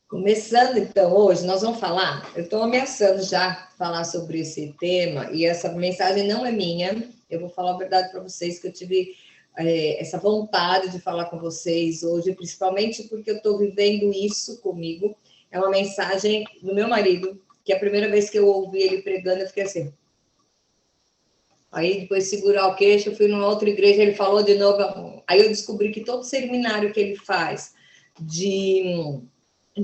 Começando, então, hoje, nós vamos falar, eu estou ameaçando já falar sobre esse tema, e essa mensagem não é minha, eu vou falar a verdade para vocês, que eu tive essa vontade de falar com vocês hoje, principalmente porque eu estou vivendo isso comigo, é uma mensagem do meu marido, que a primeira vez que eu ouvi ele pregando, eu fiquei assim. Aí, depois de segurar o queixo, eu fui numa outra igreja, ele falou de novo, aí eu descobri que todo seminário que ele faz de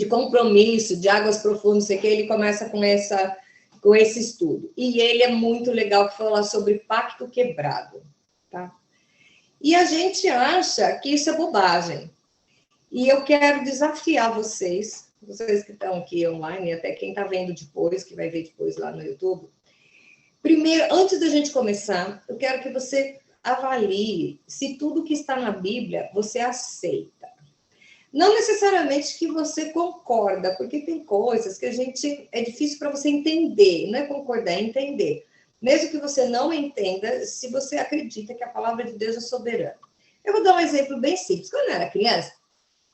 compromisso, de águas profundas, não sei o que, ele começa com esse estudo. E ele é muito legal que fala sobre pacto quebrado, tá? E a gente acha que isso é bobagem. E eu quero desafiar vocês que estão aqui online, até quem está vendo depois, que vai ver depois lá no YouTube. Primeiro, antes da gente começar, eu quero que você avalie se tudo que está na Bíblia você aceita. Não necessariamente que você concorda, porque tem coisas que é difícil para você entender, não é concordar, é entender. Mesmo que você não entenda, se você acredita que a palavra de Deus é soberana. Eu vou dar um exemplo bem simples. Quando eu era criança,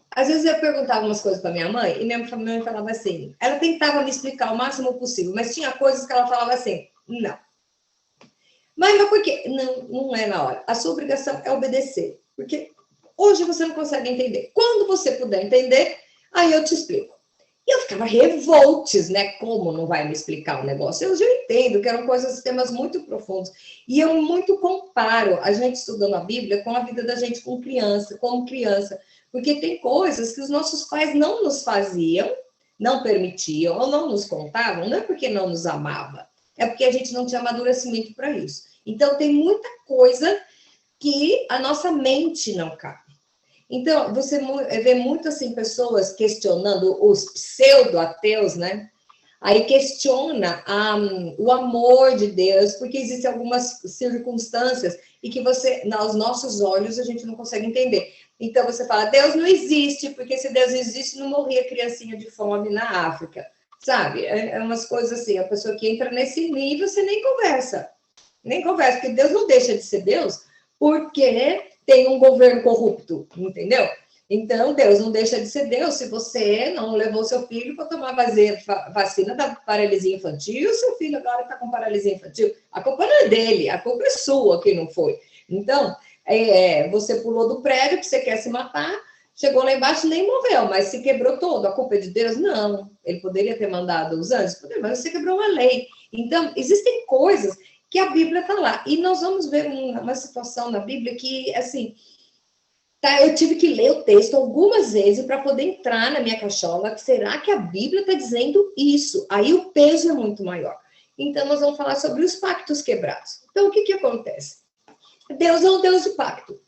às vezes eu perguntava umas coisas para minha mãe, e minha mãe falava assim, ela tentava me explicar o máximo possível, mas tinha coisas que ela falava assim, não. Mas por quê? Não é na hora. A sua obrigação é obedecer, porque hoje você não consegue entender. Quando você puder entender, aí eu te explico. E eu ficava revoltes, né? Como não vai me explicar o negócio? Eu já entendo que eram temas muito profundos. E eu muito comparo a gente estudando a Bíblia com a vida da gente como criança. Porque tem coisas que os nossos pais não nos faziam, não permitiam, ou não nos contavam, não é porque não nos amava, é porque a gente não tinha amadurecimento para isso. Então, tem muita coisa que a nossa mente não cabe. Então, você vê muito assim pessoas questionando os pseudo-ateus, né? Aí questiona o amor de Deus, porque existem algumas circunstâncias e que aos nossos olhos, a gente não consegue entender. Então, você fala, Deus não existe, porque se Deus existe, não morria criancinha de fome na África. Sabe? É umas coisas assim, a pessoa que entra nesse nível, você nem conversa. Nem conversa, porque Deus não deixa de ser Deus, porque tem um governo corrupto, entendeu? Então, Deus não deixa de ser Deus se você não levou seu filho para tomar vacina da paralisia infantil, e o seu filho agora está com paralisia infantil. A culpa não é dele, a culpa é sua que não foi. Então, você pulou do prédio, que você quer se matar, chegou lá embaixo e nem morreu, mas se quebrou todo. A culpa é de Deus? Não. Ele poderia ter mandado os anjos? Poderia, mas você quebrou uma lei. Então, existem coisas que a Bíblia está lá. E nós vamos ver uma situação na Bíblia que, assim, eu tive que ler o texto algumas vezes para poder entrar na minha cachola. Será que a Bíblia está dizendo isso? Aí o peso é muito maior. Então, nós vamos falar sobre os pactos quebrados. Então, o que acontece? Deus é um Deus de pacto.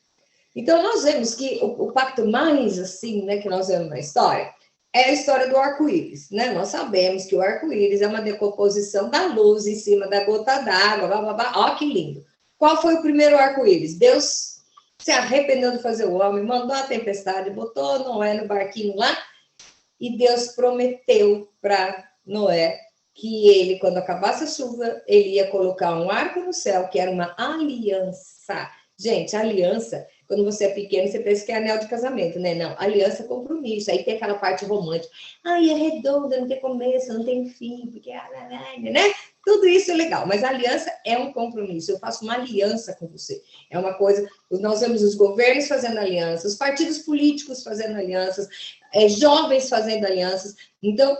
Então, nós vemos que o pacto mais, assim, né, que nós vemos na história, é a história do arco-íris, né? Nós sabemos que o arco-íris é uma decomposição da luz em cima da gota d'água, blá, blá, blá. Ó, que lindo. Qual foi o primeiro arco-íris? Deus se arrependeu de fazer o homem, mandou a tempestade, botou Noé no barquinho lá, e Deus prometeu para Noé que ele, quando acabasse a chuva, ele ia colocar um arco no céu, que era uma aliança. Gente, aliança, quando você é pequeno, você pensa que é anel de casamento, né? Não, aliança é compromisso. Aí tem aquela parte romântica. Ai, é redonda, não tem começo, não tem fim, porque né? Tudo isso é legal, mas a aliança é um compromisso. Eu faço uma aliança com você. É uma coisa. Nós vemos os governos fazendo alianças, os partidos políticos fazendo alianças, jovens fazendo alianças. Então,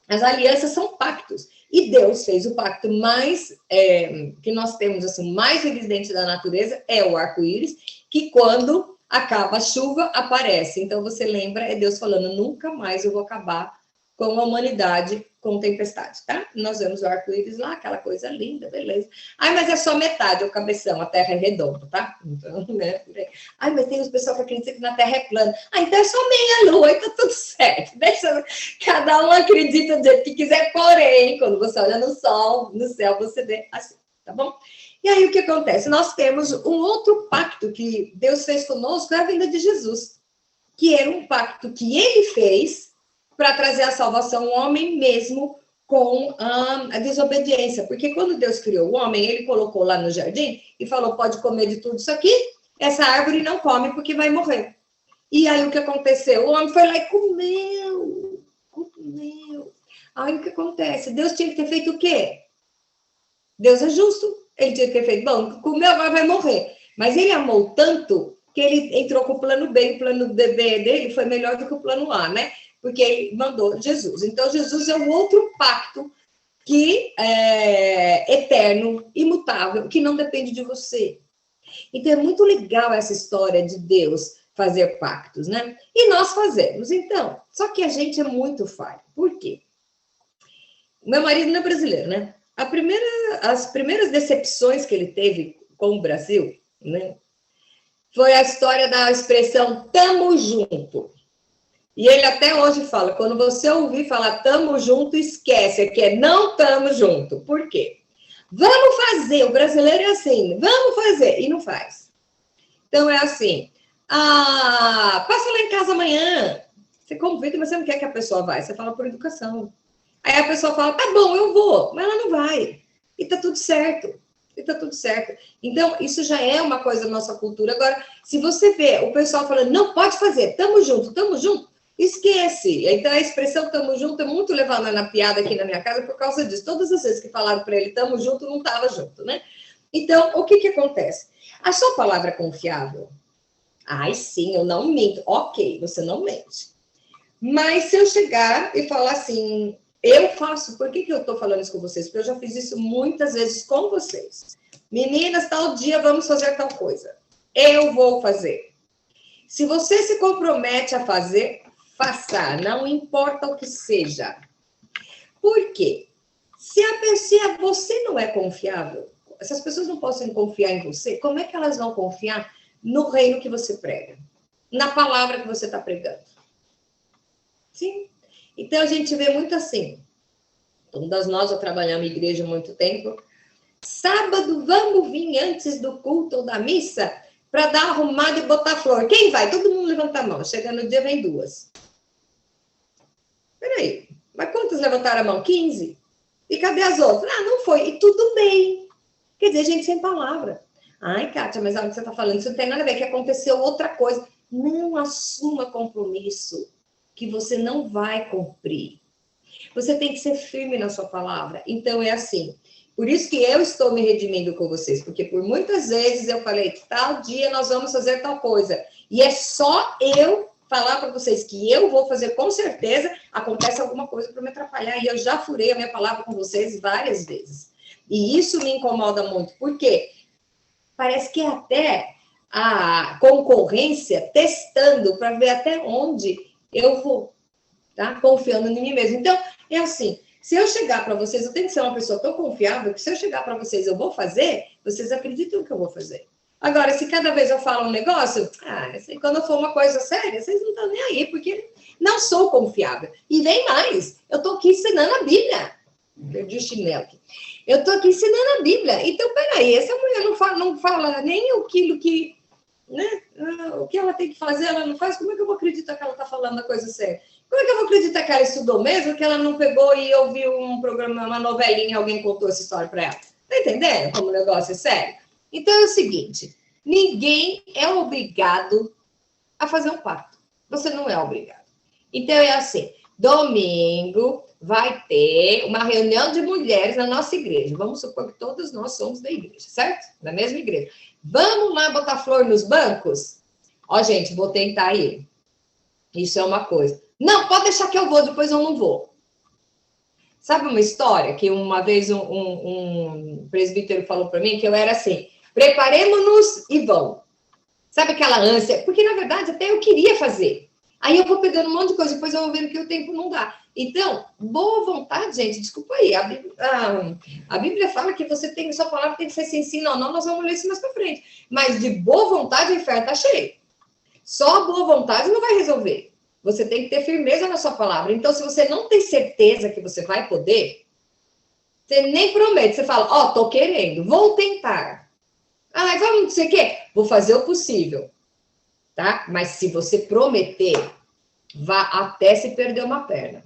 as alianças são pactos. E Deus fez o pacto mais que nós temos assim mais evidente da natureza é o arco-íris, que quando acaba a chuva aparece. Então você lembra, é Deus falando, nunca mais eu vou acabar com a humanidade com tempestade, tá? Nós vemos o arco-íris lá, aquela coisa linda, beleza. Ai, mas é só metade, o cabeção, a Terra é redonda, tá? Então, né? Ai, mas tem os pessoal que acreditam que na Terra é plana. Ah, então é só meia lua, então tudo certo. Deixa, cada um acredita do jeito que quiser, porém, quando você olha no sol, no céu, você vê assim, tá bom? E aí, o que acontece? Nós temos um outro pacto que Deus fez conosco, é a vinda de Jesus, que era um pacto que ele fez para trazer a salvação ao homem mesmo com a desobediência. Porque quando Deus criou o homem, ele colocou lá no jardim e falou, pode comer de tudo isso aqui, essa árvore não come porque vai morrer. E aí o que aconteceu? O homem foi lá e comeu. meu. Aí o que acontece? Deus tinha que ter feito o quê? Deus é justo. Ele tinha que ter feito, bom, comeu, agora vai morrer. Mas ele amou tanto que ele entrou com o plano B, o plano B dele foi melhor do que o plano A, né? Porque ele mandou Jesus. Então, Jesus é um outro pacto que é eterno, imutável, que não depende de você. Então, é muito legal essa história de Deus fazer pactos, né? E nós fazemos, então. Só que a gente é muito falho. Por quê? Meu marido não é brasileiro, né? As primeiras decepções que ele teve com o Brasil, né? Foi a história da expressão tamo junto. E ele até hoje fala, quando você ouvir falar tamo junto, esquece, que é não tamo junto. Por quê? Vamos fazer, o brasileiro é assim, vamos fazer, e não faz. Então é assim, passa lá em casa amanhã, você convida, mas você não quer que a pessoa vá, você fala por educação. Aí a pessoa fala, tá bom, eu vou, mas ela não vai. E tá tudo certo. Então, isso já é uma coisa da nossa cultura. Agora, se você vê o pessoal falando, não, pode fazer, tamo junto, esquece. Então, a expressão tamo junto é muito levada na piada aqui na minha casa por causa disso. Todas as vezes que falaram para ele tamo junto, não tava junto, né? Então, o que acontece? A sua palavra é confiável? Ai, sim, eu não minto. Ok, você não mente. Mas se eu chegar e falar assim, eu faço, por que eu estou falando isso com vocês? Porque eu já fiz isso muitas vezes com vocês. Meninas, tal dia vamos fazer tal coisa. Eu vou fazer. Se você se compromete a fazer, faça, não importa o que seja. Por quê? Se você não é confiável, se as pessoas não possam confiar em você, como é que elas vão confiar no reino que você prega? Na palavra que você está pregando? Sim. Então, a gente vê muito assim. Todas nós já trabalhamos em igreja há muito tempo. Sábado, vamos vir antes do culto ou da missa para dar arrumada e botar flor. Quem vai? Todo mundo levanta a mão. Chega no dia, vem 2. Peraí, mas quantas levantaram a mão? 15? E cadê as outras? Não foi. E tudo bem. Quer dizer, gente sem palavra. Ai, Kátia, mas olha o que você está falando. Isso não tem nada a ver, que aconteceu outra coisa. Não assuma compromisso que você não vai cumprir. Você tem que ser firme na sua palavra. Então, é assim. Por isso que eu estou me redimindo com vocês, porque por muitas vezes eu falei, tal dia nós vamos fazer tal coisa. E é só eu falar para vocês que eu vou fazer, com certeza, acontece alguma coisa para me atrapalhar. E eu já furei a minha palavra com vocês várias vezes. E isso me incomoda muito. Por quê? Parece que até a concorrência testando para ver até onde eu vou, tá? Confiando em mim mesmo. Então, é assim, se eu chegar para vocês, eu tenho que ser uma pessoa tão confiável que se eu chegar para vocês, eu vou fazer, vocês acreditam que eu vou fazer. Agora, se cada vez eu falo um negócio, quando for uma coisa séria, vocês não estão nem aí, porque não sou confiável. E vem mais, eu estou aqui ensinando a Bíblia. Perdi o chinelo aqui. Eu estou aqui ensinando a Bíblia. Então, peraí, essa mulher não fala nem aquilo que... Né? O que ela tem que fazer, ela não faz. Como é que eu vou acreditar que ela está falando a coisa séria? Como é que eu vou acreditar que ela estudou mesmo, que ela não pegou e ouviu um programa, uma novelinha, alguém contou essa história para ela? Tá entendendo como o negócio é sério? Então é o seguinte, ninguém é obrigado a fazer um pacto. Você não é obrigado. Então é assim, domingo vai ter uma reunião de mulheres na nossa igreja. Vamos supor que todas nós somos da igreja, certo? Da mesma igreja. Vamos lá botar flor nos bancos? Ó, gente, vou tentar ir. Isso é uma coisa. Não, pode deixar que eu vou, depois eu não vou. Sabe uma história que uma vez um presbítero falou para mim que eu era assim, preparemos-nos e vão. Sabe aquela ânsia? Porque, na verdade, até eu queria fazer. Aí eu vou pegando um monte de coisa, depois eu vou vendo que o tempo não dá. Então, boa vontade, gente, desculpa aí. A Bíblia fala que você tem, sua palavra tem que ser sim, sim, não, nós vamos ler isso mais para frente. Mas de boa vontade, o inferno está cheio. Só a boa vontade não vai resolver. Você tem que ter firmeza na sua palavra. Então, se você não tem certeza que você vai poder, você nem promete. Você fala, tô querendo, vou tentar. Vamos, não sei o quê. Vou fazer o possível. Tá? Mas se você prometer, vá até se perder uma perna.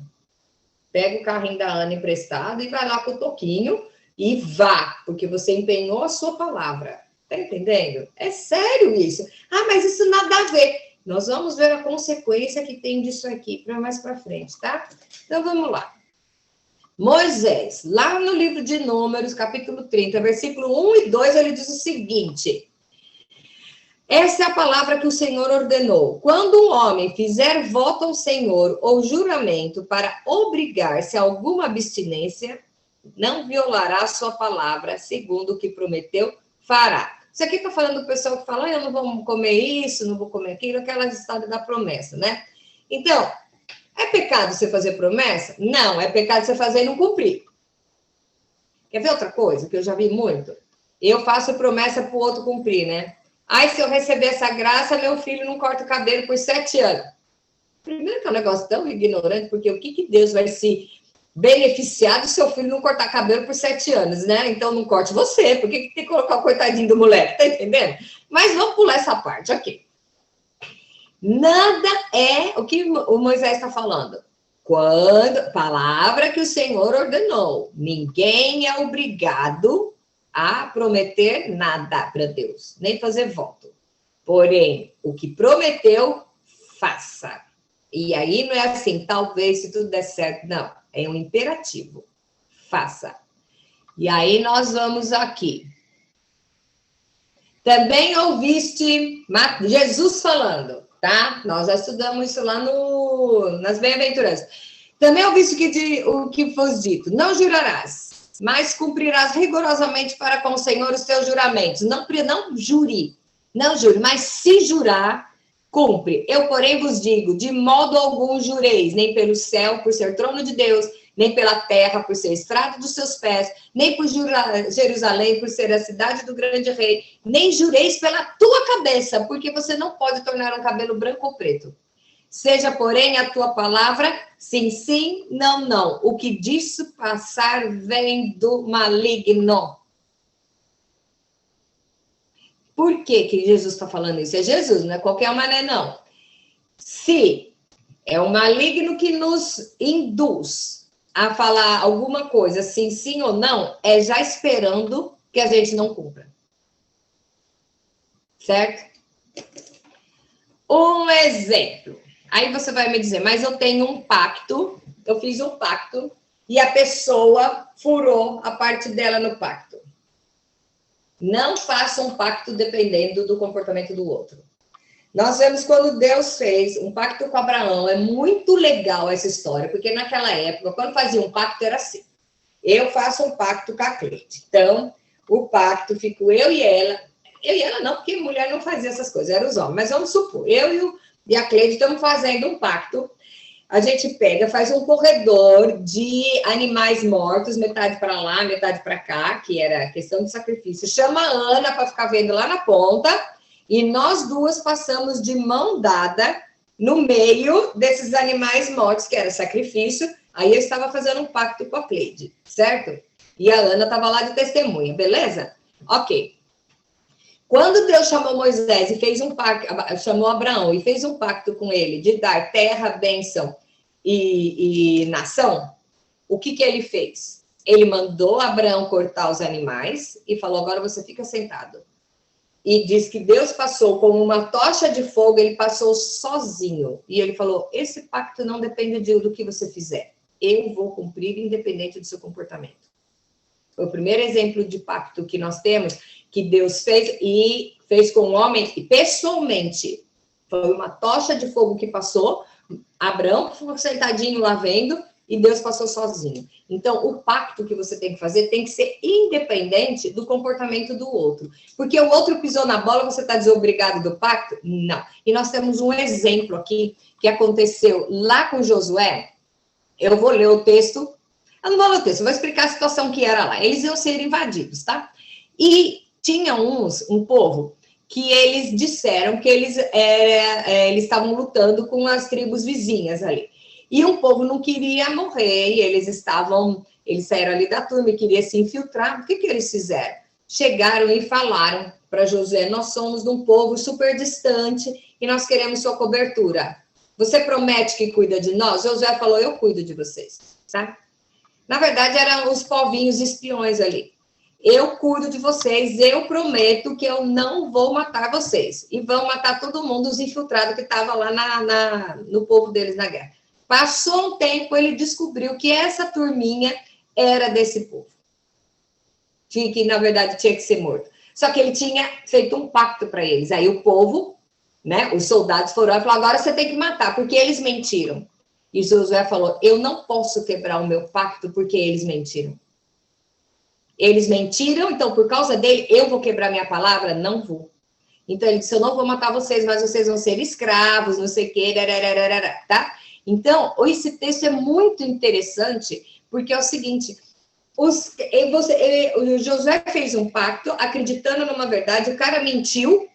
Pega o carrinho da Ana emprestado e vai lá com o toquinho e vá, porque você empenhou a sua palavra. Tá entendendo? É sério isso. Mas isso nada a ver. Nós vamos ver a consequência que tem disso aqui para mais para frente, tá? Então, vamos lá. Moisés, lá no livro de Números, capítulo 30, versículo 1 e 2, ele diz o seguinte: essa é a palavra que o Senhor ordenou. Quando um homem fizer voto ao Senhor ou juramento para obrigar-se a alguma abstinência, não violará a sua palavra, segundo o que prometeu, fará. Isso aqui está falando do pessoal que fala, eu não vou comer isso, não vou comer aquilo, aquela história da promessa, né? Então, é pecado você fazer promessa? Não, é pecado você fazer e não cumprir. Quer ver outra coisa que eu já vi muito? Eu faço promessa para o outro cumprir, né? Ai, se eu receber essa graça, meu filho não corta o cabelo por 7 anos. Primeiro que é um negócio tão ignorante, porque o que Deus vai se beneficiar do seu filho não cortar cabelo por 7 anos, né? Então não corte você, por que tem que colocar o coitadinho do moleque, tá entendendo? Mas vamos pular essa parte, ok. Nada é o que o Moisés está falando. Palavra que o Senhor ordenou. Ninguém é obrigado a prometer nada para Deus, nem fazer voto. Porém, o que prometeu, faça. E aí não é assim, talvez, se tudo der certo. Não, é um imperativo. Faça. E aí nós vamos aqui. Também ouviste Jesus falando, tá? Nós já estudamos isso lá nas bem-aventuranças. Também ouviste o que foi dito. Não jurarás, mas cumprirás rigorosamente para com o Senhor os teus juramentos. Não jure, mas se jurar, cumpre. Eu, porém, vos digo, de modo algum jureis, nem pelo céu, por ser trono de Deus, nem pela terra, por ser estrado dos seus pés, nem por Jerusalém, por ser a cidade do grande rei, nem jureis pela tua cabeça, porque você não pode tornar um cabelo branco ou preto. Seja, porém, a tua palavra, sim, sim, não, não. O que disso passar vem do maligno. Por que Jesus está falando isso? É Jesus, não é qualquer mané, não. Se é o maligno que nos induz a falar alguma coisa, sim, sim ou não, é já esperando que a gente não cumpra. Certo? Um exemplo. Aí você vai me dizer, mas eu tenho um pacto, eu fiz um pacto e a pessoa furou a parte dela no pacto. Não faça um pacto dependendo do comportamento do outro. Nós vemos quando Deus fez um pacto com Abraão, é muito legal essa história, porque naquela época, quando fazia um pacto, era assim. Eu faço um pacto com a Cleide. Então, o pacto fico eu e ela não, porque mulher não fazia essas coisas, eram os homens. Mas vamos supor, eu e a Cleide estamos fazendo um pacto. A gente pega, faz um corredor de animais mortos, metade para lá, metade para cá, que era questão de sacrifício. Chama a Ana para ficar vendo lá na ponta, e nós duas passamos de mão dada no meio desses animais mortos, que era sacrifício. Aí eu estava fazendo um pacto com a Cleide, certo? E a Ana estava lá de testemunha, beleza? Ok. Quando Deus chamou Moisés e fez um pacto, chamou Abraão e fez um pacto com ele de dar terra, bênção e nação, o que ele fez? Ele mandou Abraão cortar os animais e falou, agora você fica sentado. E diz que Deus passou com uma tocha de fogo, ele passou sozinho. E ele falou, esse pacto não depende do que você fizer. Eu vou cumprir independente do seu comportamento. Foi o primeiro exemplo de pacto que nós temos, que Deus fez e fez com o homem e pessoalmente. Foi uma tocha de fogo que passou, Abraão ficou sentadinho lá vendo, e Deus passou sozinho. Então, o pacto que você tem que fazer tem que ser independente do comportamento do outro. Porque o outro pisou na bola, você está desobrigado do pacto? Não. E nós temos um exemplo aqui que aconteceu lá com Josué. Eu vou ler o texto. Eu não vou ler o texto, eu vou explicar a situação que era lá. Eles iam ser invadidos, tá? E tinha um povo, que eles disseram que eles estavam lutando com as tribos vizinhas ali. E o povo não queria morrer, e eles saíram ali da turma e queriam se infiltrar. O que eles fizeram? Chegaram e falaram para Josué, nós somos de um povo super distante e nós queremos sua cobertura. Você promete que cuida de nós? Josué falou, eu cuido de vocês, tá? Na verdade, eram os povinhos espiões ali. eu cuido de vocês, eu prometo que eu não vou matar vocês. E vão matar todo mundo, os infiltrados que estavam lá no povo deles na guerra. Passou um tempo, ele descobriu que essa turminha era desse povo. Que, na verdade, tinha que ser morto. Só que ele tinha feito um pacto para eles. Aí o povo, né, os soldados foram lá e falaram, agora você tem que matar, porque eles mentiram. E Josué falou, eu não posso quebrar o meu pacto porque eles mentiram. Eles mentiram, então por causa dele, eu vou quebrar minha palavra? Não vou. Então ele disse, eu não vou matar vocês, mas vocês vão ser escravos, não sei o quê, tá? Então, esse texto é muito interessante, porque é o seguinte, o Josué fez um pacto, acreditando numa verdade, o cara mentiu,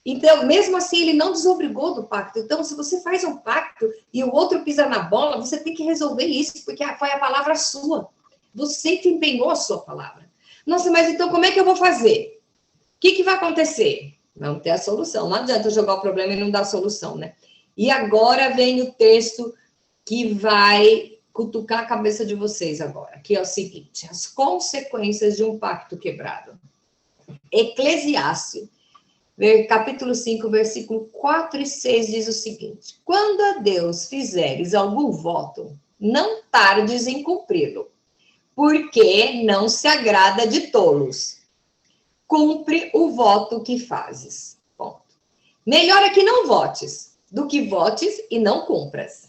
então, mesmo assim, ele não desobrigou do pacto. Então, se você faz um pacto e o outro pisa na bola, você tem que resolver isso, porque foi a palavra sua. Você que empenhou a sua palavra. Nossa, mas então como é que eu vou fazer? O que vai acontecer? Não ter a solução. Não adianta jogar o problema e não dar a solução, né? E agora vem o texto que vai cutucar a cabeça de vocês agora, que é o seguinte, as consequências de um pacto quebrado. Eclesiastes, capítulo 5, versículo 4 e 6 diz o seguinte, quando a Deus fizeres algum voto, não tardes em cumpri-lo, porque não se agrada de tolos. Cumpre o voto que fazes. Ponto. Melhor é que não votes, do que votes e não cumpras.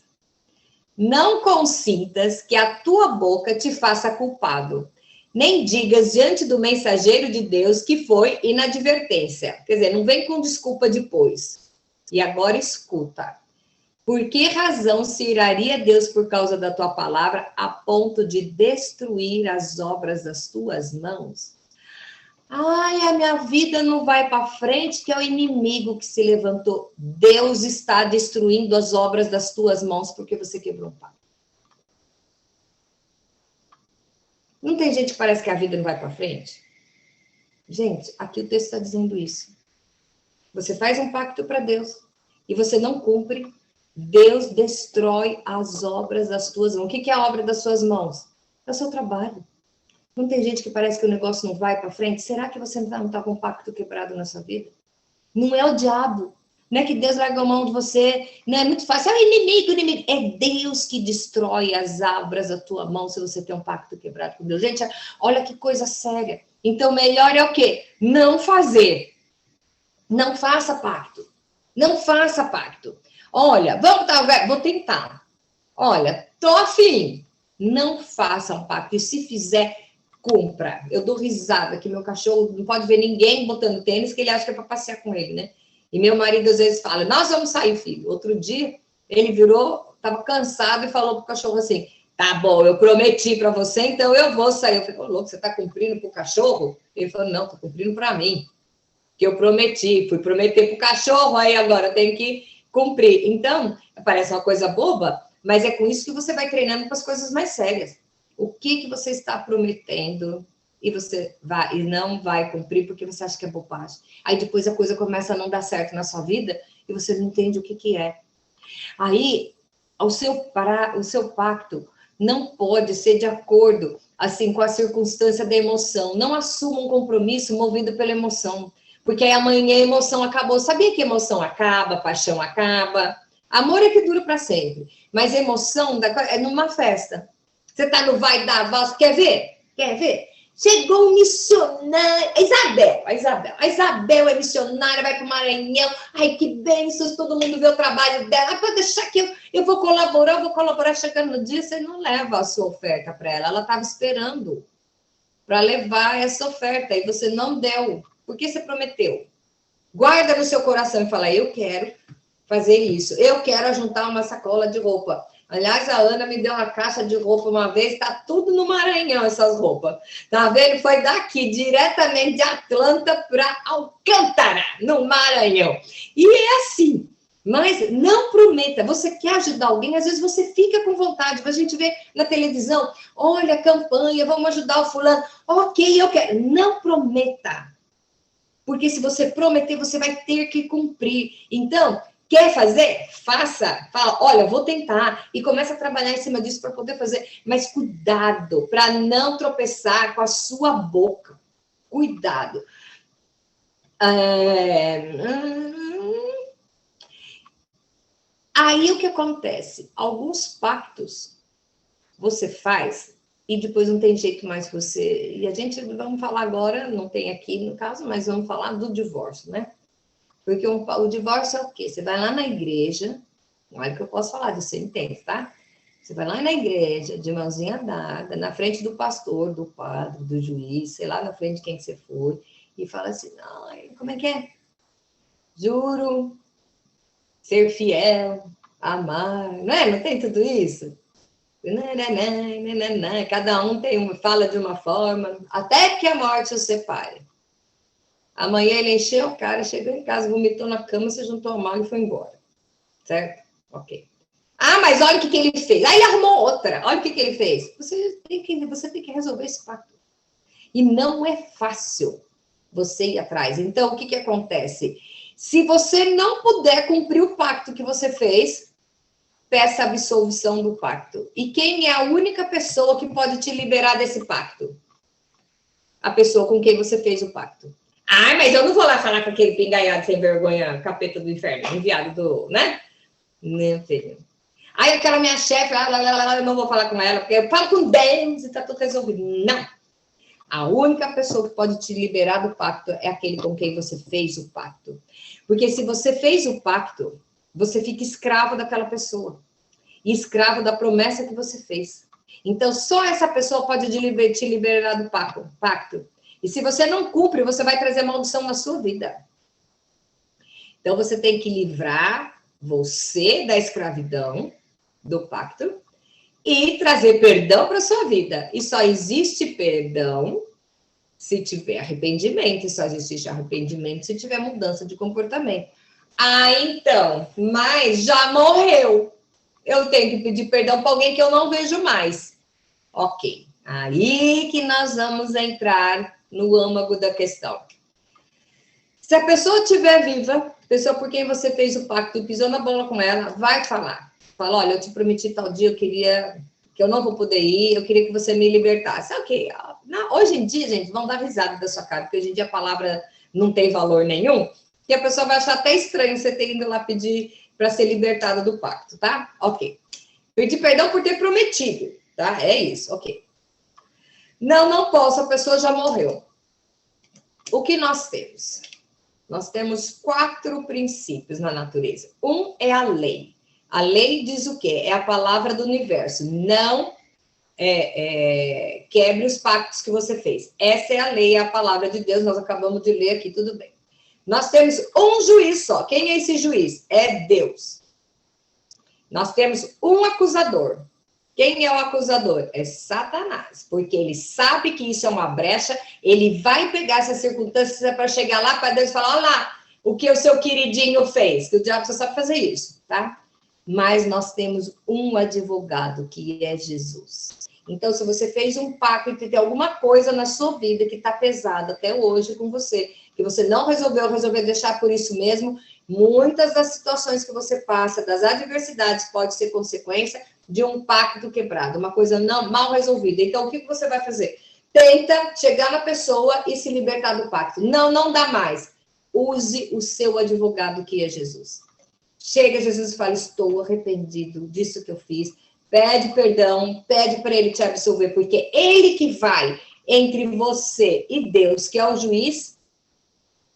Não consintas que a tua boca te faça culpado, nem digas diante do mensageiro de Deus que foi inadvertência. Quer dizer, não vem com desculpa depois. E agora escuta. Por que razão se iraria Deus por causa da tua palavra a ponto de destruir as obras das tuas mãos? Ai, a minha vida não vai para frente, que é o inimigo que se levantou. Deus está destruindo as obras das tuas mãos porque você quebrou um pacto. Não tem gente que parece que a vida não vai para frente? Gente, aqui o texto está dizendo isso. Você faz um pacto para Deus e você não cumpre, Deus destrói as obras das tuas mãos. O que é a obra das suas mãos? É o seu trabalho. Não tem gente que parece que o negócio não vai para frente? Será que você não está com um pacto quebrado na sua vida? Não é o diabo. Não é que Deus larga a mão de você. Não é muito fácil. É o inimigo. É Deus que destrói as obras da tua mão se você tem um pacto quebrado com Deus. Gente, olha que coisa séria. Então, melhor é o quê? Não fazer. Não faça pacto. Não faça pacto. Olha, vou tentar. Olha, tô afim. Não faça um pacto. E se fizer, cumpra. Eu dou risada que meu cachorro não pode ver ninguém botando tênis, que ele acha que é para passear com ele, né? E meu marido às vezes fala, nós vamos sair, filho. Outro dia, ele virou, estava cansado e falou pro cachorro assim, tá bom, eu prometi para você, então eu vou sair. Eu falei, ô louco, você tá cumprindo pro cachorro? Ele falou, não, tô cumprindo para mim. Que eu prometi, fui prometer pro cachorro, aí agora tem que cumprir. Então, parece uma coisa boba, mas é com isso que você vai treinando para as coisas mais sérias. O que você está prometendo e você vai e não vai cumprir porque você acha que é bobagem. Aí depois a coisa começa a não dar certo na sua vida e você não entende o que é. Aí o seu pacto não pode ser de acordo assim com a circunstância da emoção. Não assuma um compromisso movido pela emoção, porque aí amanhã a emoção acabou. Sabia que emoção acaba, paixão acaba? Amor é que dura para sempre, mas emoção é numa festa. Você está no vai dar voz, quer ver? Quer ver? Chegou um missionário, a Isabel é missionária, vai para o Maranhão, ai que bênçãos, todo mundo vê o trabalho dela, pode deixar que eu vou colaborar, chegando no dia, você não leva a sua oferta para ela estava esperando para levar essa oferta, e você não deu, porque você prometeu. Guarda no seu coração e fala, eu quero fazer isso, eu quero juntar uma sacola de roupa. Aliás, a Ana me deu uma caixa de roupa uma vez, tá tudo no Maranhão essas roupas. Tá vendo? Foi daqui, diretamente de Atlanta para Alcântara, no Maranhão. E é assim, mas não prometa. Você quer ajudar alguém, às vezes você fica com vontade. A gente vê na televisão, olha a campanha, vamos ajudar o fulano. Ok, eu quero. Não prometa. Porque se você prometer, você vai ter que cumprir. Então, quer fazer? Faça. Fala, olha, vou tentar. E começa a trabalhar em cima disso para poder fazer. Mas cuidado para não tropeçar com a sua boca. Cuidado. Aí o que acontece? Alguns pactos você faz e depois não tem jeito mais que você... E a gente, vamos falar agora, não tem aqui no caso, mas vamos falar do divórcio, né? Porque o divórcio é o quê? Você vai lá na igreja, olha que eu posso falar disso, você entende, tá? Você vai lá na igreja, de mãozinha dada, na frente do pastor, do padre, do juiz, sei lá na frente de quem você for, e fala assim, como é que é? Juro ser fiel, amar, não é? Não tem tudo isso? Cada um fala de uma forma, até que a morte os separe. Amanhã ele encheu o cara, chegou em casa, vomitou na cama, se juntou a mão e foi embora. Certo? Ok. Mas olha o que ele fez. Aí ele arrumou outra. Olha o que ele fez. Você tem que resolver esse pacto. E não é fácil você ir atrás. Então, o que acontece? Se você não puder cumprir o pacto que você fez, peça absolvição do pacto. E quem é a única pessoa que pode te liberar desse pacto? A pessoa com quem você fez o pacto. Mas eu não vou lá falar com aquele pingaiado sem vergonha, capeta do inferno, enviado do, né? Meu filho. Aquela minha chefe, eu não vou falar com ela, porque eu falo com Deus e tá tudo resolvido. Não. A única pessoa que pode te liberar do pacto é aquele com quem você fez o pacto. Porque se você fez o pacto, você fica escravo daquela pessoa. E escravo da promessa que você fez. Então, só essa pessoa pode te liberar do pacto. E se você não cumpre, você vai trazer maldição na sua vida. Então, você tem que livrar você da escravidão, do pacto, e trazer perdão para a sua vida. E só existe perdão se tiver arrependimento. E só existe arrependimento se tiver mudança de comportamento. Então, mas já morreu. Eu tenho que pedir perdão para alguém que eu não vejo mais. Ok. Aí que nós vamos entrar no âmago da questão. Se a pessoa estiver viva, pessoa por quem você fez o pacto, pisou na bola com ela, vai falar. Fala, olha, eu te prometi tal dia, que eu não vou poder ir, eu queria que você me libertasse. Ok. Hoje em dia, gente, vão dar risada da sua cara, porque hoje em dia a palavra não tem valor nenhum, e a pessoa vai achar até estranho você ter ido lá pedir para ser libertada do pacto, tá? Ok. Pedir perdão por ter prometido, tá? É isso, ok. Não posso, a pessoa já morreu. O que nós temos? Nós temos 4 princípios na natureza. Um é a lei. A lei diz o quê? É a palavra do universo. Não quebre os pactos que você fez. Essa é a lei, é a palavra de Deus. Nós acabamos de ler aqui, tudo bem. Nós temos um juiz só. Quem é esse juiz? É Deus. Nós temos um acusador. Quem é o acusador? É Satanás, porque ele sabe que isso é uma brecha, ele vai pegar essas circunstâncias para chegar lá para Deus e falar, olha lá, o que o seu queridinho fez, que o diabo só sabe fazer isso, tá? Mas nós temos um advogado, que é Jesus. Então, se você fez um pacto e tem alguma coisa na sua vida que está pesada até hoje com você, que você não resolveu deixar por isso mesmo, muitas das situações que você passa, das adversidades, pode ser consequência de um pacto quebrado, uma coisa mal resolvida. Então, o que você vai fazer? Tenta chegar na pessoa e se libertar do pacto. Não dá mais. Use o seu advogado, que é Jesus. Chega a Jesus e fala, estou arrependido disso que eu fiz. Pede perdão, pede para ele te absolver, porque ele que vai entre você e Deus, que é o juiz,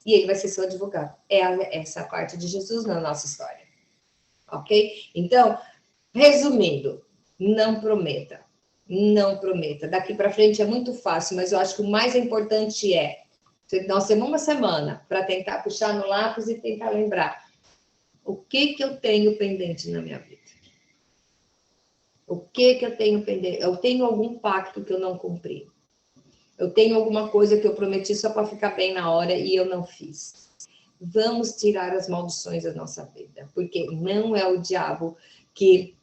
e ele vai ser seu advogado. É essa parte de Jesus na nossa história. Ok? Então, resumindo, não prometa. Não prometa. Daqui para frente é muito fácil, mas eu acho que o mais importante nós temos uma semana para tentar puxar no lápis e tentar lembrar o que eu tenho pendente na minha vida. O que eu tenho pendente? Eu tenho algum pacto que eu não cumpri. Eu tenho alguma coisa que eu prometi só para ficar bem na hora e eu não fiz. Vamos tirar as maldições da nossa vida, porque não é o diabo que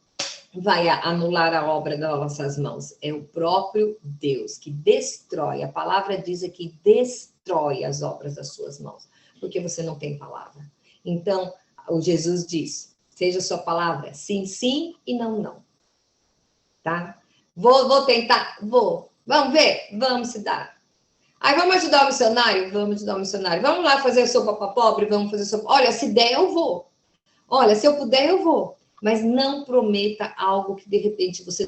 vai anular a obra das nossas mãos. É o próprio Deus que destrói. A palavra diz aqui, destrói as obras das suas mãos, porque você não tem palavra. Então, o Jesus diz, seja sua palavra sim, sim e não, não. Tá? Vou tentar? Vou. Vamos ver? Vamos se dar. Aí vamos ajudar o missionário? Vamos ajudar o missionário. Vamos lá fazer sopa para pobre? Vamos fazer sopa. Olha, se der, eu vou. Olha, se eu puder, eu vou. Mas não prometa algo que de repente você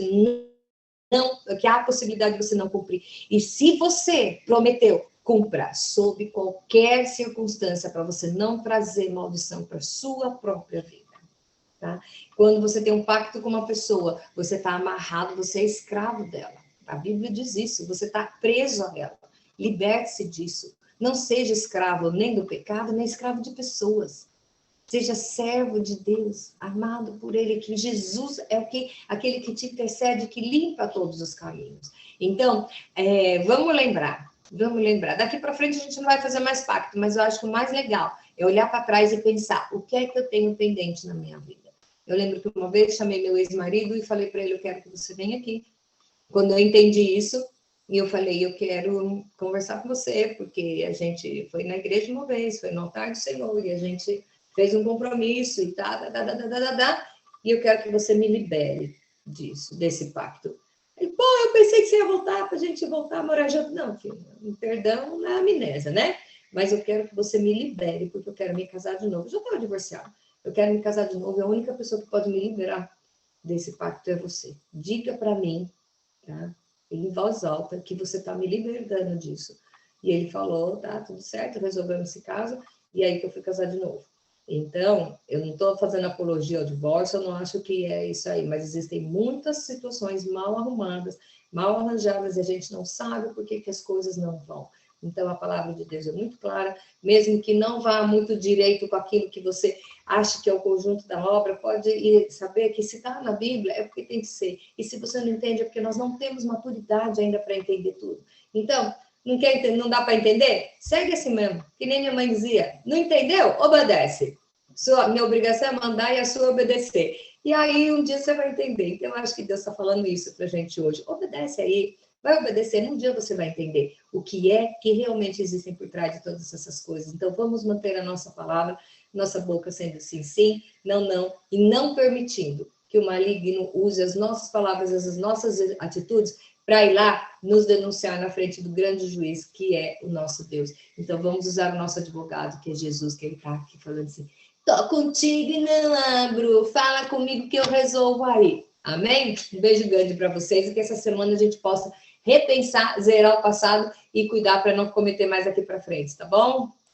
não, que há a possibilidade de você não cumprir. E se você prometeu, cumpra sob qualquer circunstância para você não trazer maldição para sua própria vida. Tá? Quando você tem um pacto com uma pessoa, você está amarrado, você é escravo dela. A Bíblia diz isso, você está preso a ela. Liberte-se disso. Não seja escravo nem do pecado, nem escravo de pessoas. Seja servo de Deus, amado por Ele, que Jesus é aquele que te intercede, que limpa todos os caminhos. Então, vamos lembrar. Daqui para frente a gente não vai fazer mais pacto, mas eu acho que o mais legal é olhar para trás e pensar, o que é que eu tenho pendente na minha vida? Eu lembro que uma vez chamei meu ex-marido e falei para ele, eu quero que você venha aqui. Quando eu entendi isso, eu falei, eu quero conversar com você, porque a gente foi na igreja uma vez, foi no altar do Senhor, e a gente fez um compromisso e e eu quero que você me libere disso, desse pacto. Ele, pô, eu pensei que você ia voltar, para a gente voltar a morar junto. Não, filho, perdão na amnésia, né? Mas eu quero que você me libere, porque eu quero me casar de novo. Eu já estava divorciada. Eu quero me casar de novo, e a única pessoa que pode me liberar desse pacto é você. Diga para mim, tá? Em voz alta, que você está me libertando disso. E ele falou, tá, tudo certo, resolvemos esse caso, e aí que eu fui casar de novo. Então, eu não estou fazendo apologia ao divórcio, eu não acho que é isso aí, mas existem muitas situações mal arrumadas, mal arranjadas, e a gente não sabe por que as coisas não vão. Então, a palavra de Deus é muito clara, mesmo que não vá muito direito com aquilo que você acha que é o conjunto da obra, pode ir saber que se está na Bíblia é porque tem que ser. E se você não entende, é porque nós não temos maturidade ainda para entender tudo. Então, não quer entender, não dá para entender? Segue assim mesmo, que nem minha mãe dizia. Não entendeu? Obedece. Minha obrigação é mandar e a sua obedecer. E aí, um dia você vai entender. Então, eu acho que Deus está falando isso para a gente hoje. Obedece aí. Vai obedecer, um dia você vai entender o que é que realmente existem por trás de todas essas coisas. Então, vamos manter a nossa palavra, nossa boca sendo sim, sim, não, não, e não permitindo que o maligno use as nossas palavras, as nossas atitudes, para ir lá nos denunciar na frente do grande juiz, que é o nosso Deus. Então, vamos usar o nosso advogado, que é Jesus, que ele está aqui falando assim, tô contigo e não abro, fala comigo que eu resolvo aí. Amém? Um beijo grande para vocês e que essa semana a gente possa repensar, zerar o passado e cuidar para não cometer mais aqui para frente, tá bom?